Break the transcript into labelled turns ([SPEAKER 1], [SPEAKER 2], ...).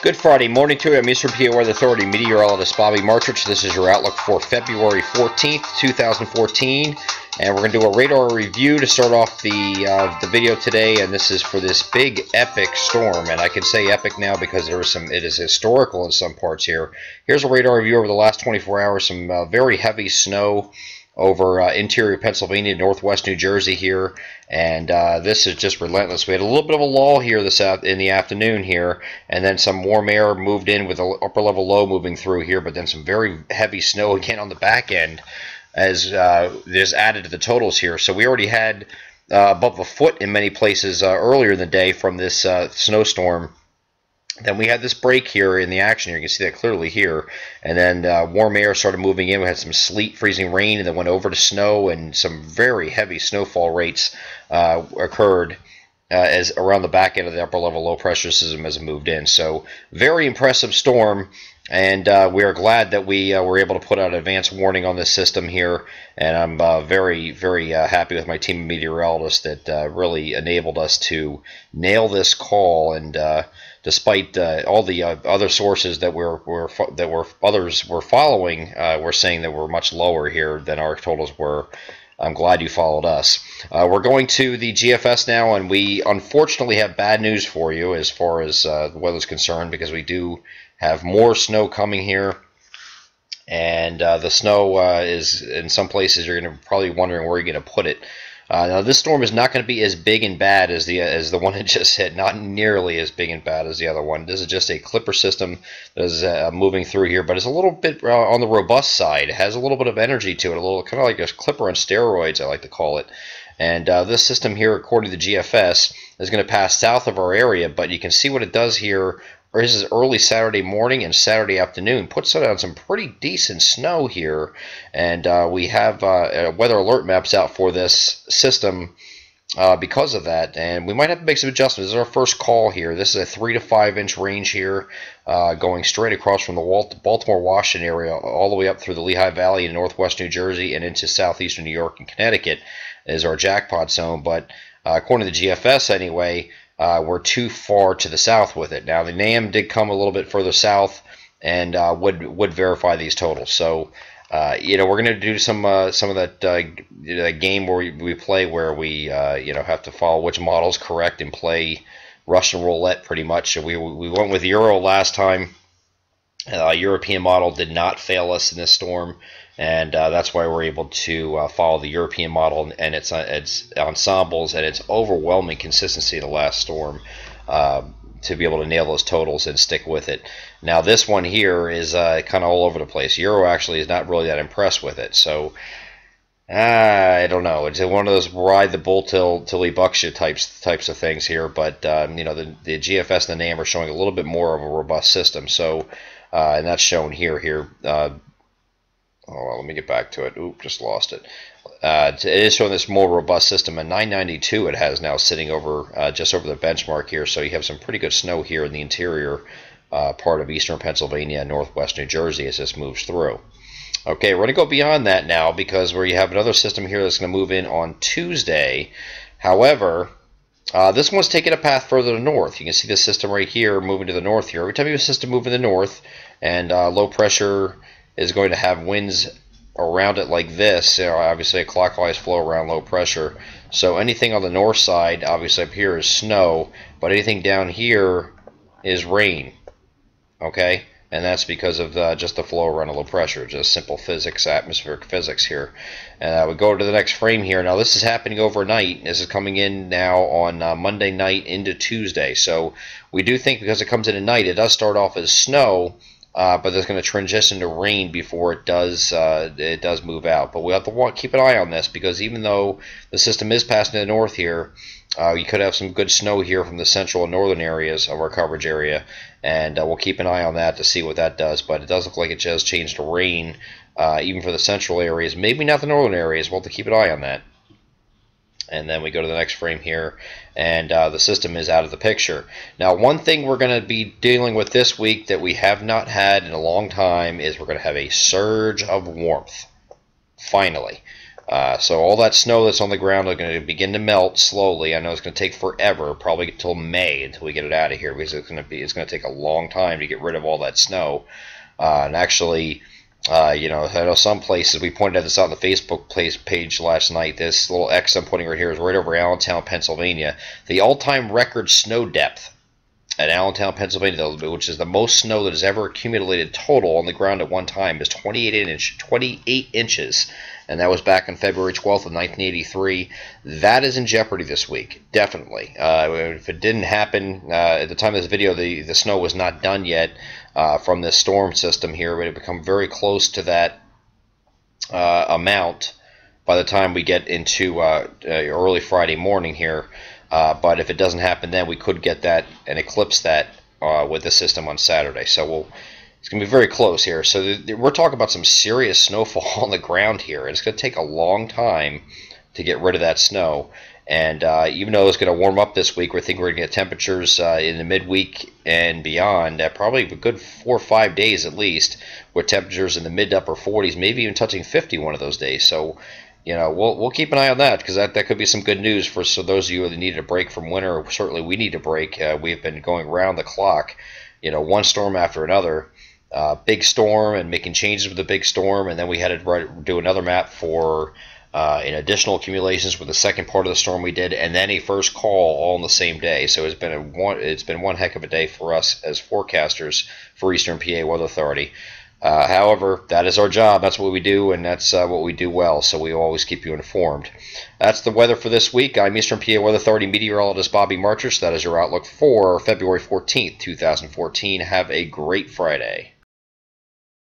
[SPEAKER 1] Good Friday morning to you. I'm Eastern PA Weather Authority meteorologist Bobby Martrich. This is your outlook for February 14th, 2014. And we're going to do a radar review to start off the video today. And this is for this big epic storm. And I can say epic now because it is historical in some parts here. Here's a radar review over the last 24 hours. Some very heavy snow over interior Pennsylvania, northwest New Jersey here, and this is just relentless. We had a little bit of a lull here in the afternoon here, and then some warm air moved in with an upper level low moving through here, but then some very heavy snow again on the back end as this added to the totals here. So we already had above a foot in many places earlier in the day from this snowstorm. Then we had this break here in the action here. You can see that clearly here. And then warm air started moving in. We had some sleet, freezing rain, and then went over to snow, and some very heavy snowfall rates occurred as around the back end of the upper level low pressure system as it moved in. So very impressive storm. And we are glad that we were able to put out an advance warning on this system here. And I'm very, very happy with my team of meteorologists that really enabled us to nail this call. And despite all the other sources that others were following, were saying that we're much lower here than our totals were. I'm glad you followed us. We're going to the GFS now, and we unfortunately have bad news for you as far as the weather's concerned, because we do have more snow coming here, and the snow is in some places you're going to probably wondering where you're going to put it. Now this storm is not going to be as big and bad as the one it just hit. Not nearly as big and bad as the other one. This is just a clipper system that is moving through here, but it's a little bit on the robust side. It has a little bit of energy to it, a little kind of like a clipper on steroids, I like to call it. And this system here, according to the GFS, is going to pass south of our area, but you can see what it does here. This is early Saturday morning and Saturday afternoon. Puts it on some pretty decent snow here, and we have weather alert maps out for this system because of that, and we might have to make some adjustments. This is our first call here. This is a 3 to 5 inch range here, going straight across from the Baltimore-Washington area all the way up through the Lehigh Valley in northwest New Jersey and into southeastern New York and Connecticut is our jackpot zone. But according to the GFS anyway, we're too far to the south with it. Now the NAM did come a little bit further south and would verify these totals. So we're going to do some of that game where we play where we have to follow which model is correct and play Russian roulette pretty much. We went with Euro last time. European model did not fail us in this storm, and that's why we're able to follow the European model and its ensembles and its overwhelming consistency in the last storm to be able to nail those totals and stick with it. Now this one here is kind of all over the place. Euro actually is not really that impressed with it, so I don't know. It's one of those ride the bull till he bucks you types of things here. But the GFS and the NAM are showing a little bit more of a robust system. So and that's shown here. Let me get back to it. Oop, just lost it. It is showing this more robust system. A 992 it has now sitting over just over the benchmark here. So you have some pretty good snow here in the interior part of eastern Pennsylvania and northwest New Jersey as this moves through. Okay, we're going to go beyond that now because you have another system here that's going to move in on Tuesday. However, this one's taking a path further to the north. You can see this system right here moving to the north here. Every time you have a system moving to the north and low pressure is going to have winds around it like this, obviously a clockwise flow around low pressure. So anything on the north side, obviously up here is snow, but anything down here is rain. Okay? And that's because of just the flow around a low pressure, just simple physics, atmospheric physics here. And we go to the next frame here. Now this is happening overnight. This is coming in now on Monday night into Tuesday. So we do think because it comes in at night, it does start off as snow, but it's going to transition to rain before it does move out. But we have to keep an eye on this because even though the system is passing to the north here, you could have some good snow here from the central and northern areas of our coverage area, and we'll keep an eye on that to see what that does. But it does look like it just changed to rain, even for the central areas. Maybe not the northern areas. We'll have to keep an eye on that. And then we go to the next frame here, and the system is out of the picture. Now, one thing we're going to be dealing with this week that we have not had in a long time is we're going to have a surge of warmth, finally. So all that snow that's on the ground is going to begin to melt slowly. I know it's going to take forever, probably until May until we get it out of here, because it's going to take a long time to get rid of all that snow. And actually, you know, I know some places, we pointed this out on the Facebook page last night. This little X I'm putting right here is right over Allentown, Pennsylvania. The all-time record snow depth at Allentown, Pennsylvania, which is the most snow that has ever accumulated total on the ground at one time, is 28 inches, and that was back on February 12th of 1983. That is in jeopardy this week, definitely. If it didn't happen at the time of this video, the snow was not done yet from this storm system here. It would become very close to that amount by the time we get into early Friday morning here. But if it doesn't happen then, we could get that and eclipse that with the system on Saturday. So it's going to be very close here. So we're talking about some serious snowfall on the ground here. And it's going to take a long time to get rid of that snow. And even though it's going to warm up this week, we think we're going to get temperatures in the midweek and beyond, probably a good 4 or 5 days at least, with temperatures in the mid to upper 40s, maybe even touching 50 one of those days. So, you know, we'll keep an eye on that, because that could be some good news for those of you that needed a break from winter. Certainly we need a break. We've been going around the clock, you know, one storm after another. Big storm and making changes with the big storm, and then we had to do another map for in additional accumulations with the second part of the storm we did, and then a first call all on the same day. So it's been one heck of a day for us as forecasters for Eastern PA Weather Authority. However, that is our job. That's what we do, and that's what we do well, so we always keep you informed. That's the weather for this week. I'm Eastern PA Weather Authority meteorologist Bobby Marchich. That is your outlook for February 14th, 2014. Have a great Friday.